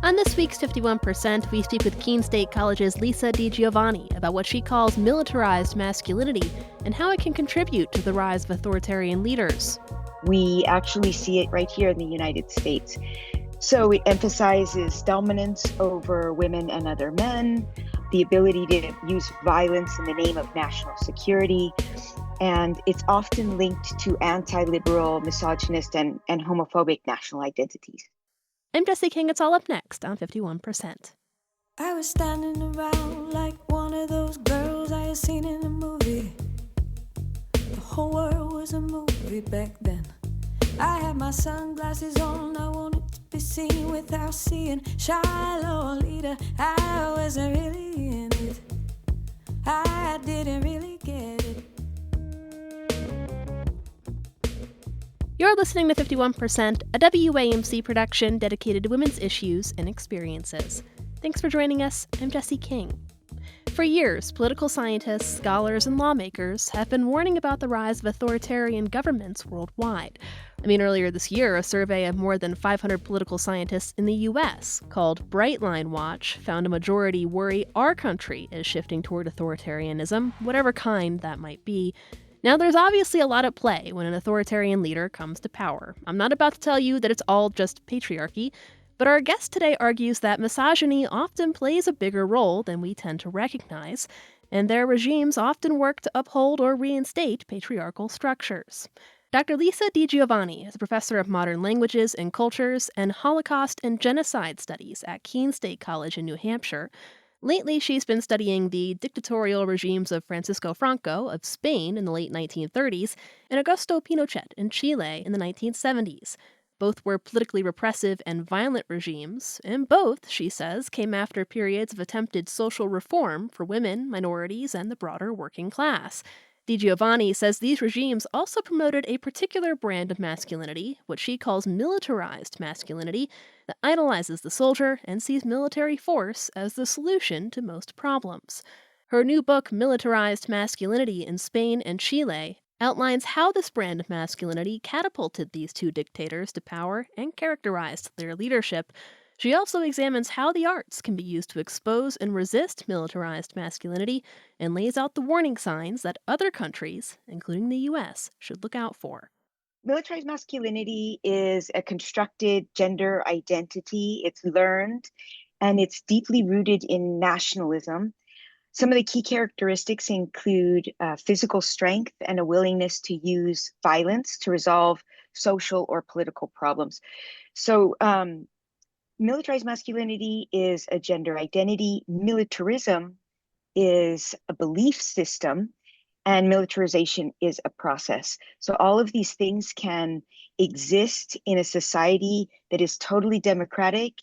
On this week's 51%, we speak with Keene State College's Lisa DiGiovanni about what she calls militarized masculinity and how it can contribute to the rise of authoritarian leaders. We actually see it right here in the United States. So it emphasizes dominance over women and other men, the ability to use violence in the name of national security, and it's often linked to anti-liberal, misogynist, and homophobic national identities. I'm Jesse King. It's all up next on 51%. I was standing around like one of those girls I had seen in a movie. The whole world was a movie back then. I had my sunglasses on, I wanted to be seen without seeing shy Lolita. I wasn't really in it, I didn't really get it. You're listening to 51%, a WAMC production dedicated to women's issues and experiences. Thanks for joining us. I'm Jesse King. For years, political scientists, scholars, and lawmakers have been warning about the rise of authoritarian governments worldwide. Earlier this year, a survey of more than 500 political scientists in the U.S. called Bright Line Watch found a majority worry our country is shifting toward authoritarianism, whatever kind that might be. Now, there's obviously a lot at play when an authoritarian leader comes to power. I'm not about to tell you that it's all just patriarchy, but our guest today argues that misogyny often plays a bigger role than we tend to recognize, and their regimes often work to uphold or reinstate patriarchal structures. Dr. Lisa DiGiovanni is a professor of modern languages and cultures and Holocaust and genocide studies at Keene State College in New Hampshire. Lately, she's been studying the dictatorial regimes of Francisco Franco of Spain in the late 1930s and Augusto Pinochet in Chile in the 1970s. Both were politically repressive and violent regimes, and both, she says, came after periods of attempted social reform for women, minorities, and the broader working class. DiGiovanni says these regimes also promoted a particular brand of masculinity, what she calls militarized masculinity, that idolizes the soldier and sees military force as the solution to most problems. Her new book, Militarized Masculinity in Spain and Chile, outlines how this brand of masculinity catapulted these two dictators to power and characterized their leadership. She also examines how the arts can be used to expose and resist militarized masculinity and lays out the warning signs that other countries, including the U.S., should look out for. Militarized masculinity is a constructed gender identity. It's learned, and it's deeply rooted in nationalism. Some of the key characteristics include physical strength and a willingness to use violence to resolve social or political problems. So, militarized masculinity is a gender identity. Militarism is a belief system, and militarization is a process. So all of these things can exist in a society that is totally democratic.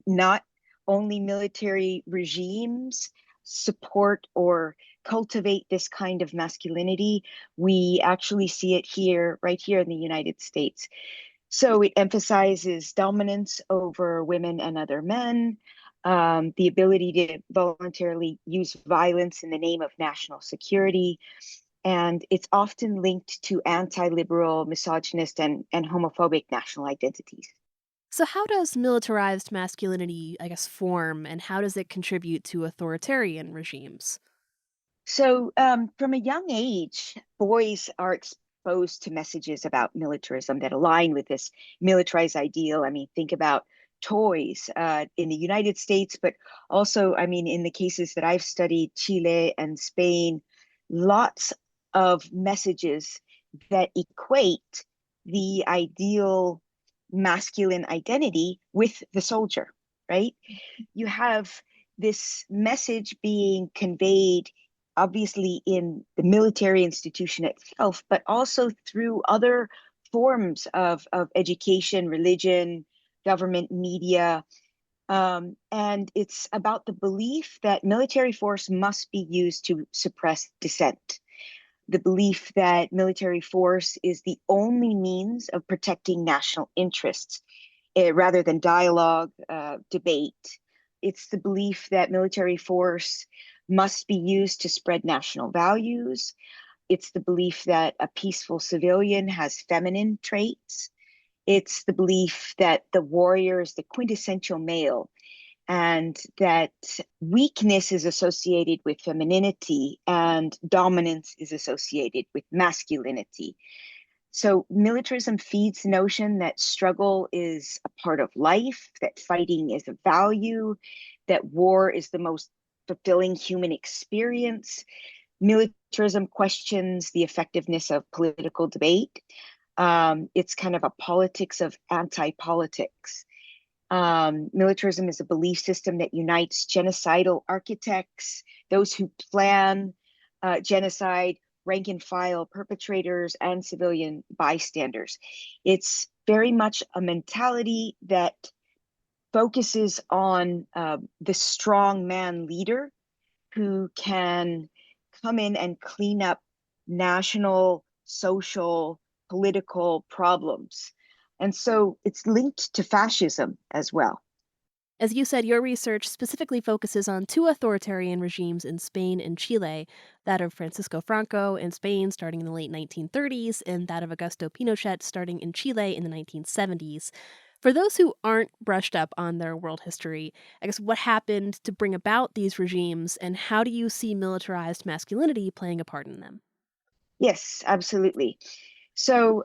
Not only military regimes support or cultivate this kind of masculinity, we actually see it right here in the United States. So it emphasizes dominance over women and other men, the ability to voluntarily use violence in the name of national security, and it's often linked to anti-liberal, misogynist, and homophobic national identities. So how does militarized masculinity, form, and how does it contribute to authoritarian regimes? So from a young age, boys are exposed to messages about militarism that align with this militarized ideal. Think about toys in the United States, but also, in the cases that I've studied, Chile and Spain, lots of messages that equate the ideal masculine identity with the soldier, right? You have this message being conveyed obviously in the military institution itself, but also through other forms of education, religion, government, media. And it's about the belief that military force must be used to suppress dissent. The belief that military force is the only means of protecting national interests rather than dialogue, debate. It's the belief that military force must be used to spread national values. It's the belief that a peaceful civilian has feminine traits. It's the belief that the warrior is the quintessential male and that weakness is associated with femininity and dominance is associated with masculinity. So militarism feeds the notion that struggle is a part of life, that fighting is a value, that war is the most fulfilling human experience. Militarism questions the effectiveness of political debate. It's kind of a politics of anti-politics. Militarism is a belief system that unites genocidal architects, those who plan genocide, rank and file perpetrators, and civilian bystanders. It's very much a mentality that focuses on the strong man leader who can come in and clean up national, social, political problems. And so it's linked to fascism as well. As you said, your research specifically focuses on two authoritarian regimes in Spain and Chile, that of Francisco Franco in Spain starting in the late 1930s, and that of Augusto Pinochet starting in Chile in the 1970s. For those who aren't brushed up on their world history, I guess what happened to bring about these regimes, and how do you see militarized masculinity playing a part in them? Yes, absolutely. So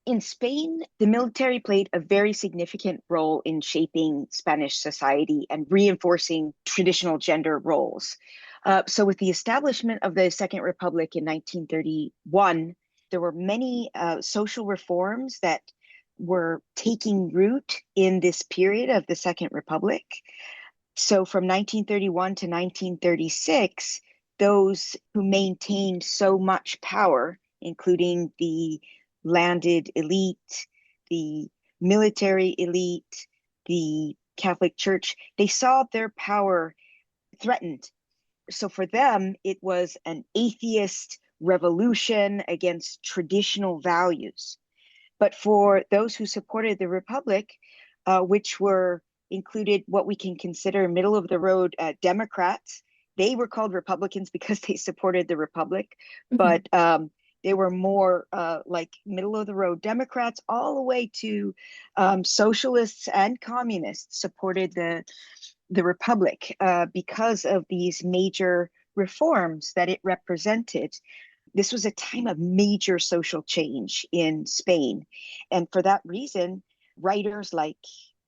in Spain, the military played a very significant role in shaping Spanish society and reinforcing traditional gender roles. So with the establishment of the Second Republic in 1931, there were many social reforms that were taking root in this period of the Second Republic. So from 1931 to 1936, those who maintained so much power, including the landed elite, the military elite, the Catholic Church, they saw their power threatened. So for them, it was an atheist revolution against traditional values. But for those who supported the Republic, which were included what we can consider middle of the road Democrats, they were called Republicans because they supported the Republic, but they were more like middle of the road Democrats, all the way to socialists and communists supported the Republic because of these major reforms that it represented. This was a time of major social change in Spain. And for that reason, writers like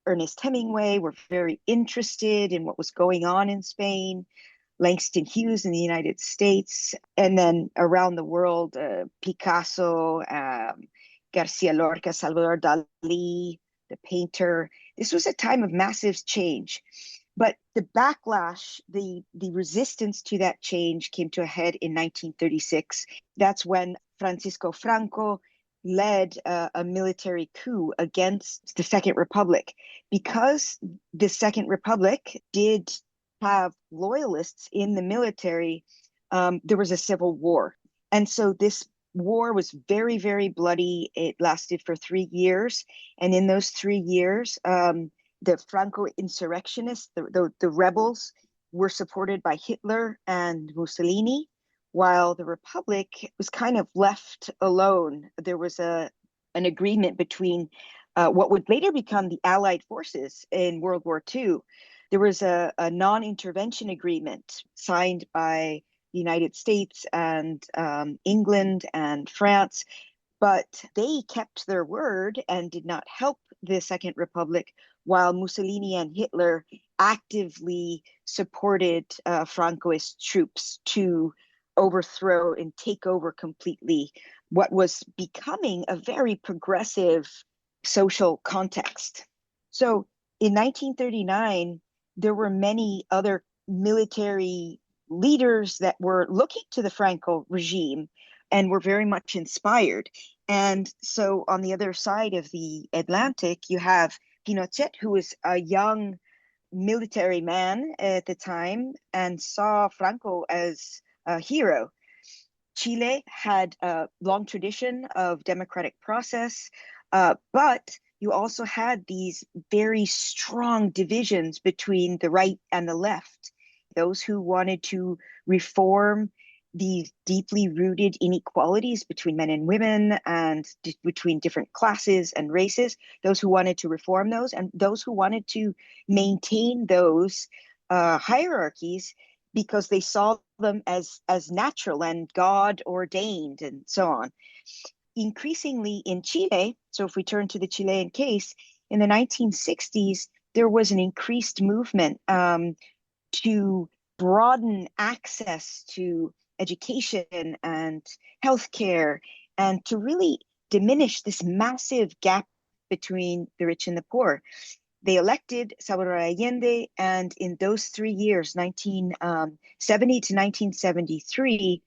Ernest Hemingway were very interested in what was going on in Spain, Langston Hughes in the United States, and then around the world, Picasso, Garcia Lorca, Salvador Dali, the painter. This was a time of massive change. But the backlash, the resistance to that change came to a head in 1936. That's when Francisco Franco led a military coup against the Second Republic. Because the Second Republic did have loyalists in the military, there was a civil war. And so this war was very, very bloody. It lasted for 3 years. And in those 3 years, the Franco insurrectionists, the rebels, were supported by Hitler and Mussolini, while the Republic was kind of left alone. There was an agreement between what would later become the Allied forces in World War II. There was a non-intervention agreement signed by the United States and England and France, but they kept their word and did not help the Second Republic, while Mussolini and Hitler actively supported Francoist troops to overthrow and take over completely what was becoming a very progressive social context. So in 1939, there were many other military leaders that were looking to the Franco regime and were very much inspired. And so on the other side of the Atlantic, you have Pinochet, who was a young military man at the time and saw Franco as a hero. Chile had a long tradition of democratic process, but you also had these very strong divisions between the right and the left. Those who wanted to reform these deeply rooted inequalities between men and women and between different classes and races, those who wanted to reform those and those who wanted to maintain those hierarchies because they saw them as natural and God ordained and so on. Increasingly in Chile, so if we turn to the Chilean case, in the 1960s, there was an increased movement to broaden access to education and healthcare, and to really diminish this massive gap between the rich and the poor. They elected Salvador Allende, and in those 3 years, 1970 to 1973,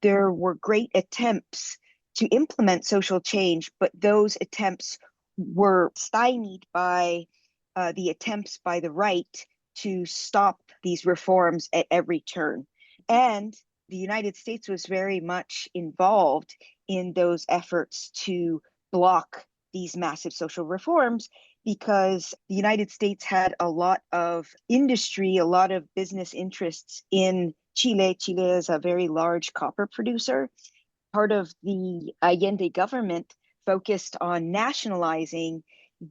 there were great attempts to implement social change, but those attempts were stymied by the attempts by the right to stop these reforms at every turn. And the United States was very much involved in those efforts to block these massive social reforms because the United States had a lot of industry, a lot of business interests in Chile. Chile is a very large copper producer. Part of the Allende government focused on nationalizing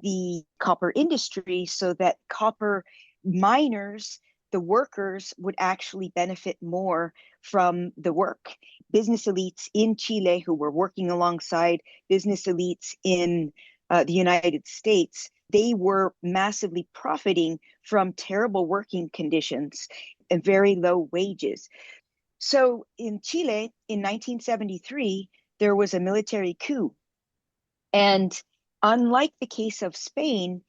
the copper industry so that copper miners, the workers, would actually benefit more from the work. Business elites in Chile who were working alongside business elites in the United States, they were massively profiting from terrible working conditions and very low wages. So in Chile, in 1973, there was a military coup. And unlike the case of Spain,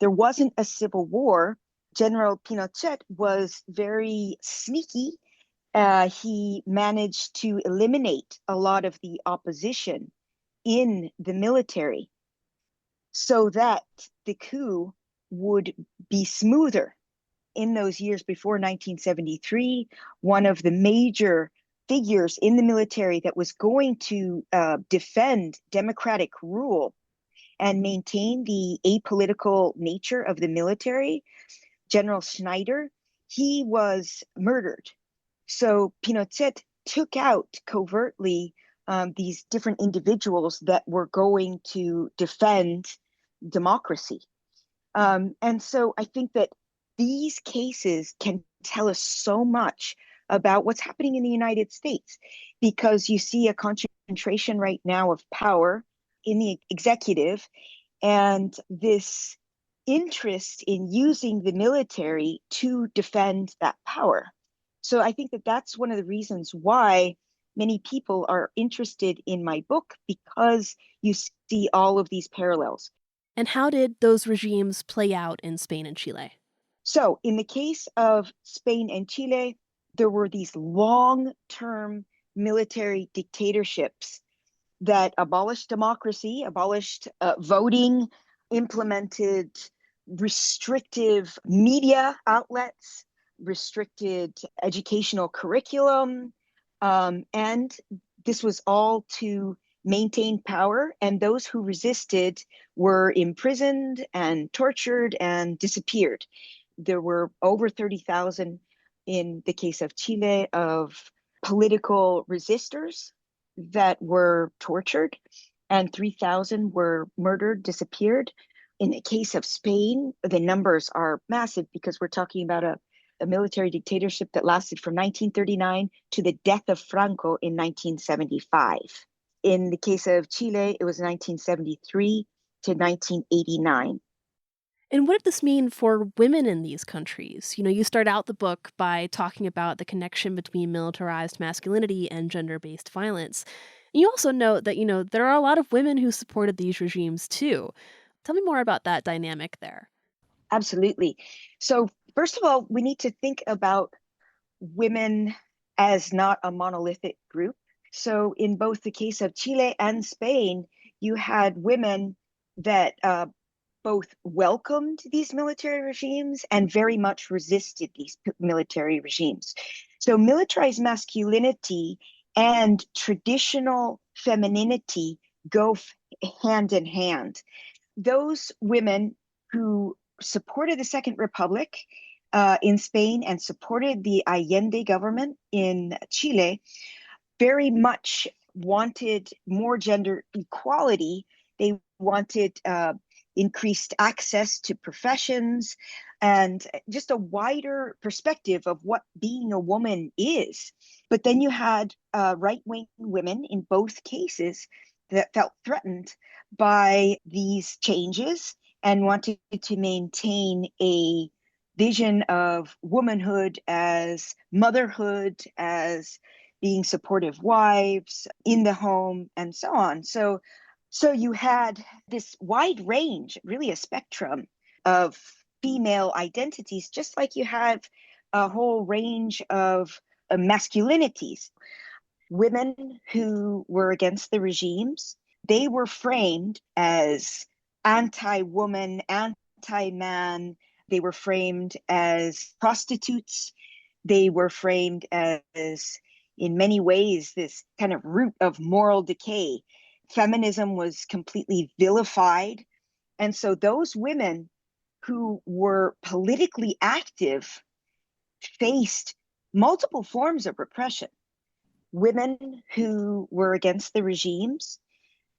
there wasn't a civil war. General Pinochet was very sneaky. He managed to eliminate a lot of the opposition in the military so that the coup would be smoother. In those years before 1973, one of the major figures in the military that was going to defend democratic rule and maintain the apolitical nature of the military, General Schneider, he was murdered. So Pinochet took out covertly these different individuals that were going to defend democracy. And so I think that these cases can tell us so much about what's happening in the United States, because you see a concentration right now of power in the executive and this interest in using the military to defend that power. So I think that that's one of the reasons why many people are interested in my book, because you see all of these parallels. And how did those regimes play out in Spain and Chile? So in the case of Spain and Chile, there were these long-term military dictatorships that abolished democracy, abolished voting, implemented restrictive media outlets, restricted educational curriculum, and this was all to maintain power. And those who resisted were imprisoned and tortured and disappeared. There were over 30,000 in the case of Chile of political resistors that were tortured, and 3,000 were murdered, disappeared. In the case of Spain, the numbers are massive because we're talking about a military dictatorship that lasted from 1939 to the death of Franco in 1975. In the case of Chile, it was 1973 to 1989. And what did this mean for women in these countries? You start out the book by talking about the connection between militarized masculinity and gender-based violence. And you also note that, there are a lot of women who supported these regimes too. Tell me more about that dynamic there. Absolutely. So first of all, we need to think about women as not a monolithic group. So in both the case of Chile and Spain, you had women that both welcomed these military regimes and very much resisted these military regimes. So militarized masculinity and traditional femininity go hand in hand. Those women who supported the Second Republic in Spain and supported the Allende government in Chile very much wanted more gender equality. They wanted increased access to professions and just a wider perspective of what being a woman is. But then you had right-wing women in both cases that felt threatened by these changes and wanted to maintain a vision of womanhood as motherhood, as being supportive wives in the home, and so on. So you had this wide range, really a spectrum of female identities, just like you have a whole range of masculinities. Women who were against the regimes, they were framed as anti-woman, anti-man. They were framed as prostitutes. They were framed as, in many ways, this kind of root of moral decay. Feminism was completely vilified. And so those women who were politically active faced multiple forms of repression. Women who were against the regimes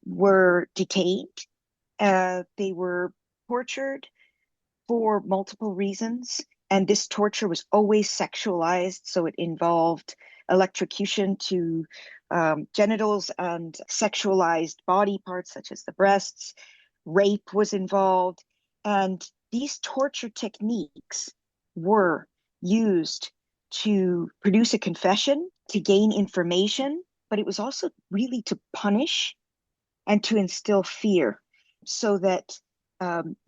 were detained. They were tortured for multiple reasons. And this torture was always sexualized. So it involved electrocution to genitals and sexualized body parts such as the breasts. Rape was involved. And these torture techniques were used to produce a confession, to gain information, but it was also really to punish and to instill fear so that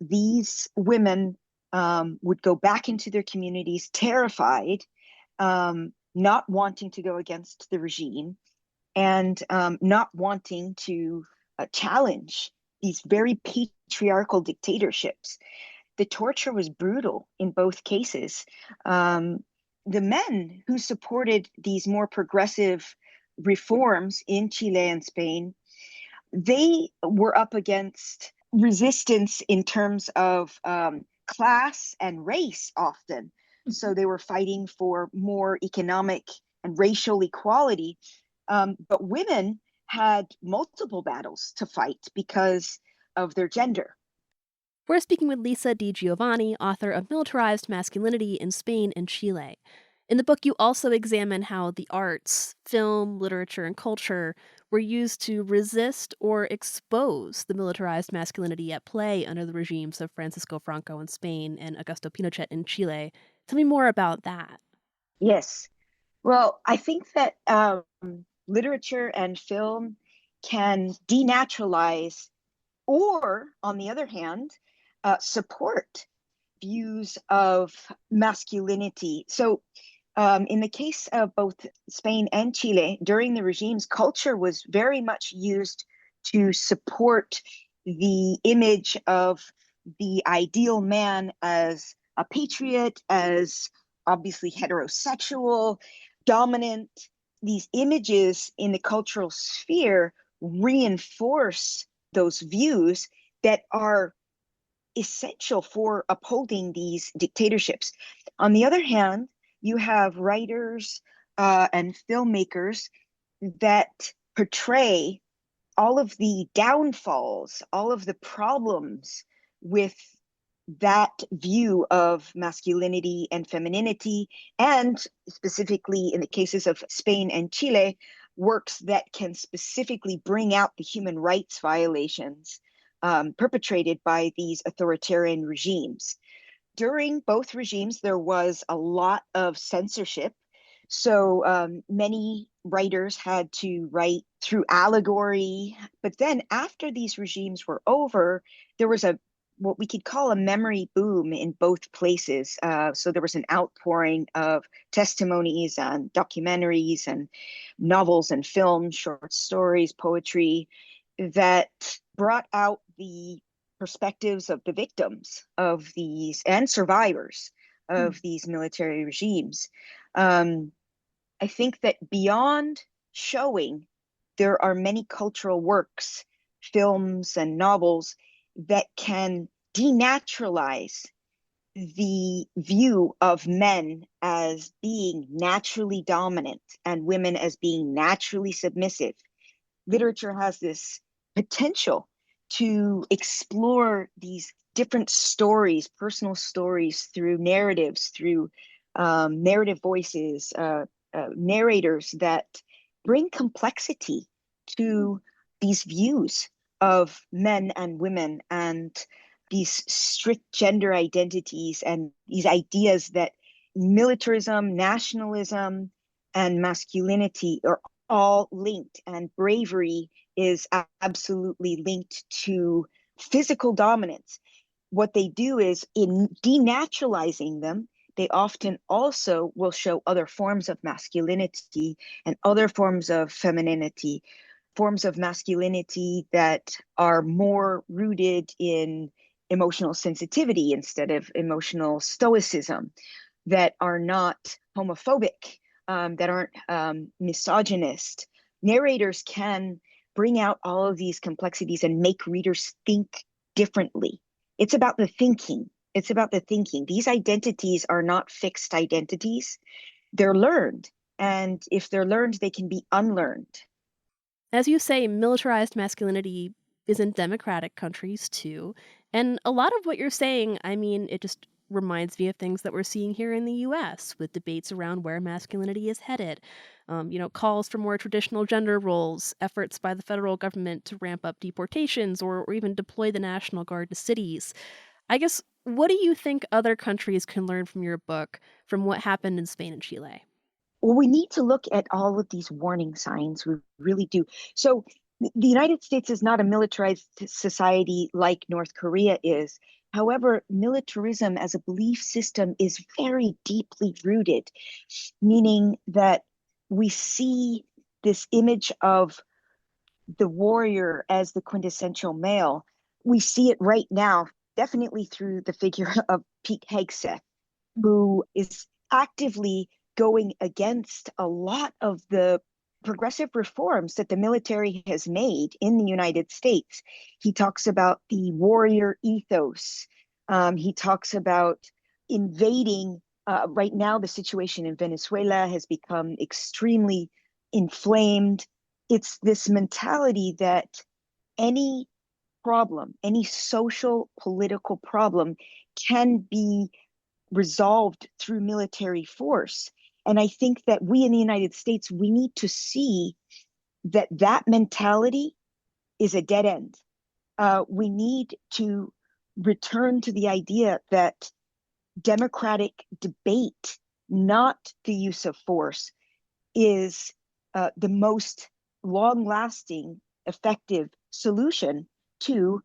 these women would go back into their communities terrified, not wanting to go against the regime and not wanting to challenge these very patriarchal dictatorships. The torture was brutal in both cases. The men who supported these more progressive reforms in Chile and Spain, they were up against resistance in terms of class and race often. So they were fighting for more economic and racial equality. But women had multiple battles to fight because of their gender. We're speaking with Lisa DiGiovanni, author of Militarized Masculinity in Spain and Chile. In the book, you also examine how the arts, film, literature, and culture were used to resist or expose the militarized masculinity at play under the regimes of Francisco Franco in Spain and Augusto Pinochet in Chile. Tell me more about that. Yes. Well, I think that literature and film can denaturalize or, on the other hand, support views of masculinity. So in the case of both Spain and Chile, during the regimes, culture was very much used to support the image of the ideal man as a patriot, as obviously heterosexual, dominant. These images in the cultural sphere reinforce those views that are essential for upholding these dictatorships. On the other hand, you have writers and filmmakers that portray all of the downfalls, all of the problems with that view of masculinity and femininity, and specifically in the cases of Spain and Chile, works that can specifically bring out the human rights violations perpetrated by these authoritarian regimes. During both regimes, there was a lot of censorship. So many writers had to write through allegory. But then after these regimes were over, there was what we could call a memory boom in both places. So there was an outpouring of testimonies and documentaries and novels and films, short stories, poetry that brought out the perspectives of the victims of these and survivors of these military regimes. I think that beyond showing, there are many cultural works, films and novels that can denaturalize the view of men as being naturally dominant and women as being naturally submissive, literature has this potential to explore these different stories, personal stories, through narratives, through narrative voices, narrators that bring complexity to these views of men and women and these strict gender identities and these ideas that militarism, nationalism, and masculinity are all linked, and bravery is absolutely linked to physical dominance. What they do is, in denaturalizing them, they often also will show other forms of masculinity and other forms of femininity, forms of masculinity that are more rooted in emotional sensitivity instead of emotional stoicism, that are not homophobic, that aren't misogynist. Narrators can bring out all of these complexities and make readers think differently. It's about the thinking. It's about the thinking. These identities are not fixed identities. They're learned. And if they're learned, they can be unlearned. As you say, militarized masculinity is in democratic countries too. And a lot of what you're saying, I mean, it just reminds me of things that we're seeing here in the US with debates around where masculinity is headed. Calls for more traditional gender roles, efforts by the federal government to ramp up deportations or even deploy the National Guard to cities. I guess, what do you think other countries can learn from your book from what happened in Spain and Chile? Well, we need to look at all of these warning signs. We really do. So the United States is not a militarized society like North Korea is. However, militarism as a belief system is very deeply rooted, meaning that we see this image of the warrior as the quintessential male. We see it right now, definitely through the figure of Pete Hegseth, who is actively going against a lot of the progressive reforms that the military has made in the United States. He talks about the warrior ethos. He talks about invading. Right now, the situation in Venezuela has become extremely inflamed. It's this mentality that any problem, any social, political problem can be resolved through military force. And I think that we in the United States, we need to see that that mentality is a dead end. We need to return to the idea that democratic debate, not the use of force, is the most long-lasting, effective solution to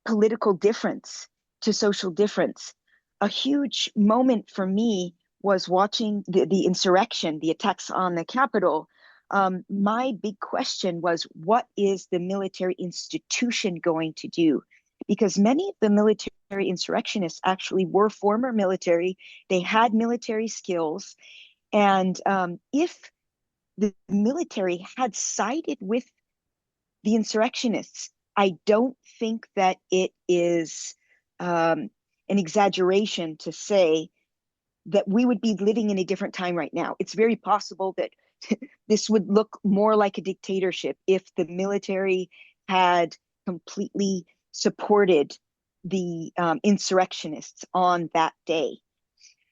political difference, to social difference. A huge moment for me was watching the insurrection, the attacks on the Capitol. My big question was, what is the military institution going to do? Because many of the military insurrectionists actually were former military. They had military skills. And if the military had sided with the insurrectionists, I don't think that it is an exaggeration to say that we would be living in a different time right now. It's very possible that this would look more like a dictatorship if the military had completely supported the insurrectionists on that day.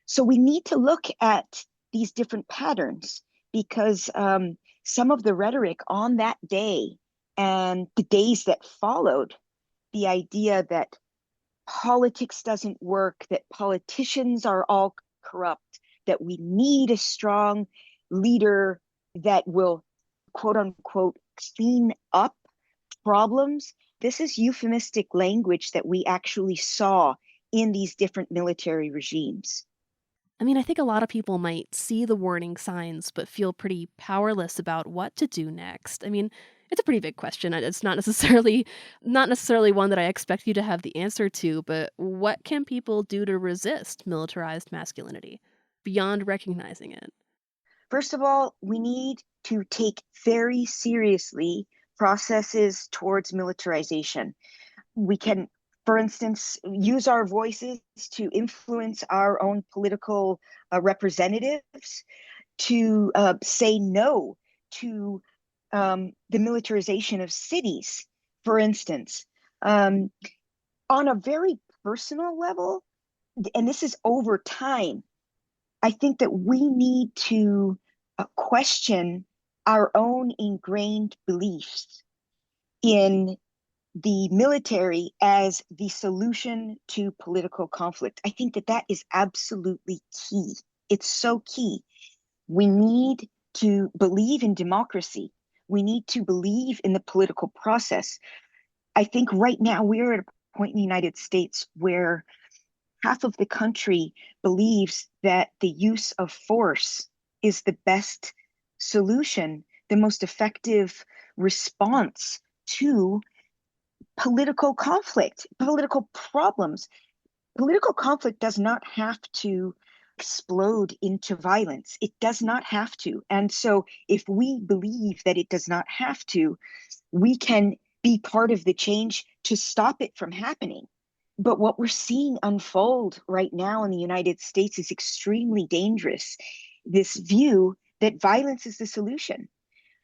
So we need to look at these different patterns, because some of the rhetoric on that day and the days that followed, the idea that politics doesn't work, that politicians are all corrupt, that we need a strong leader that will, quote unquote, clean up problems. This is euphemistic language that we actually saw in these different military regimes. I mean, I think a lot of people might see the warning signs but feel pretty powerless about what to do next. I mean, it's a pretty big question. It's not necessarily one that I expect you to have the answer to, but what can people do to resist militarized masculinity beyond recognizing it? First of all, we need to take very seriously processes towards militarization. We can for instance, use our voices to influence our own political representatives, to say no to the militarization of cities, for instance. On a very personal level, and this is over time, I think that we need to question our own ingrained beliefs in the military as the solution to political conflict. I think that is absolutely key. It's so key. We need to believe in democracy. We need to believe in the political process. I think right now we're at a point in the United States where half of the country believes that the use of force is the best solution, the most effective response to political conflict, political problems. Political conflict does not have to explode into violence. It does not have to. And so if we believe that it does not have to, we can be part of the change to stop it from happening. But what we're seeing unfold right now in the United States is extremely dangerous. This view that violence is the solution.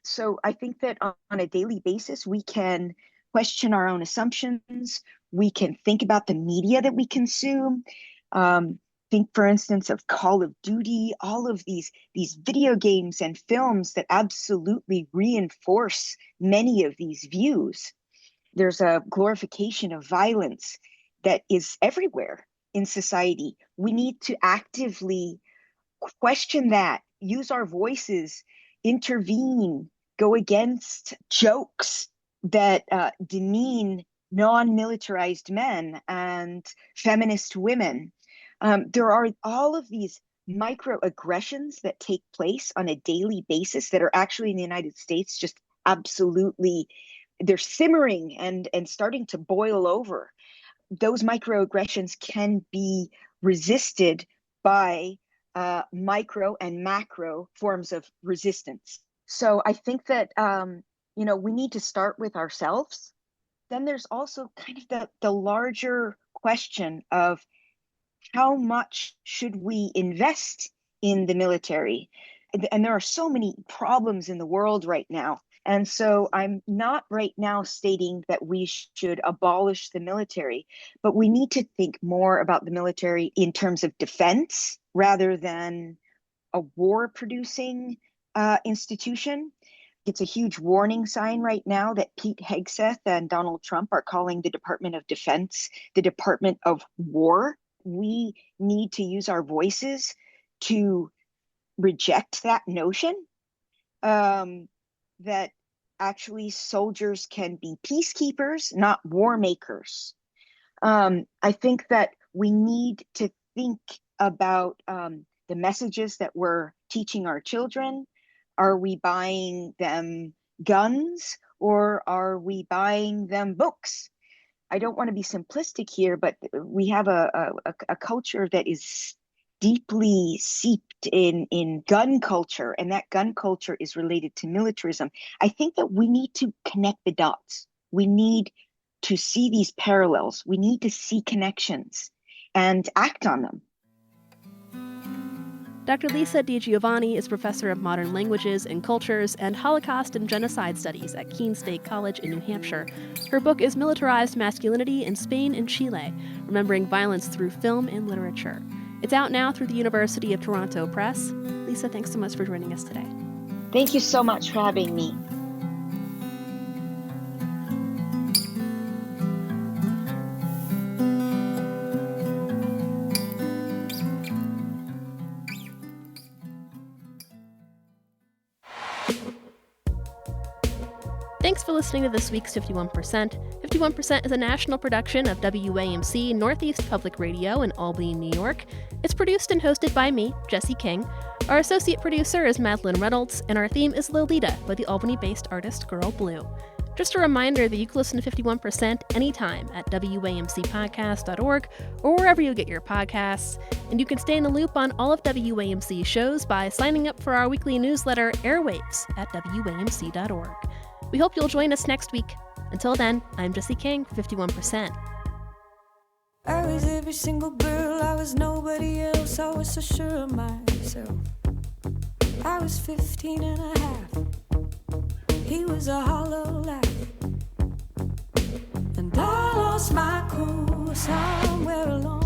So I think that on a daily basis, we can question our own assumptions. We can think about the media that we consume. Think, for instance, of Call of Duty, all of these video games and films that absolutely reinforce many of these views. There's a glorification of violence that is everywhere in society. We need to actively question that, use our voices, intervene, go against jokes that demean non-militarized men and feminist women. There are all of these microaggressions that take place on a daily basis that are actually in the United States just absolutely, they're simmering and starting to boil over. Those microaggressions can be resisted by micro and macro forms of resistance. So I think that we need to start with ourselves. Then there's also kind of the larger question of how much should we invest in the military? And there are so many problems in the world right now. And so I'm not right now stating that we should abolish the military, but we need to think more about the military in terms of defense rather than a war-producing institution. It's a huge warning sign right now that Pete Hegseth and Donald Trump are calling the Department of Defense the Department of War. We need to use our voices to reject that notion. That actually soldiers can be peacekeepers, not war makers. I think that we need to think about the messages that we're teaching our children. Are we buying them guns or are we buying them books? I don't want to be simplistic here, but we have a culture that is deeply seeped in gun culture, and that gun culture is related to militarism. I think that we need to connect the dots. We need to see these parallels. We need to see connections and act on them. Dr. Lisa DiGiovanni is professor of modern languages and cultures and Holocaust and genocide studies at Keene State College in New Hampshire. Her book is Militarized Masculinity in Spain and Chile, Remembering Violence Through Film and Literature. It's out now through the University of Toronto Press. Lisa, thanks so much for joining us today. Thank you so much for having me. Thanks for listening to this week's 51%. 51% is a national production of WAMC Northeast Public Radio in Albany, New York. It's produced and hosted by me, Jesse King. Our associate producer is Madeleine Reynolds, and our theme is Lolita by the Albany-based artist Girl Blue. Just a reminder that you can listen to 51% anytime at WAMCpodcast.org or wherever you get your podcasts, and you can stay in the loop on all of WAMC's shows by signing up for our weekly newsletter, Airwaves, at WAMC.org. We hope you'll join us next week. Until then, I'm Jesse King for 51%. I was every single girl, I was nobody else, I was so sure of myself. I was 15 and a half, he was a hollow laugh. And I lost my cool somewhere along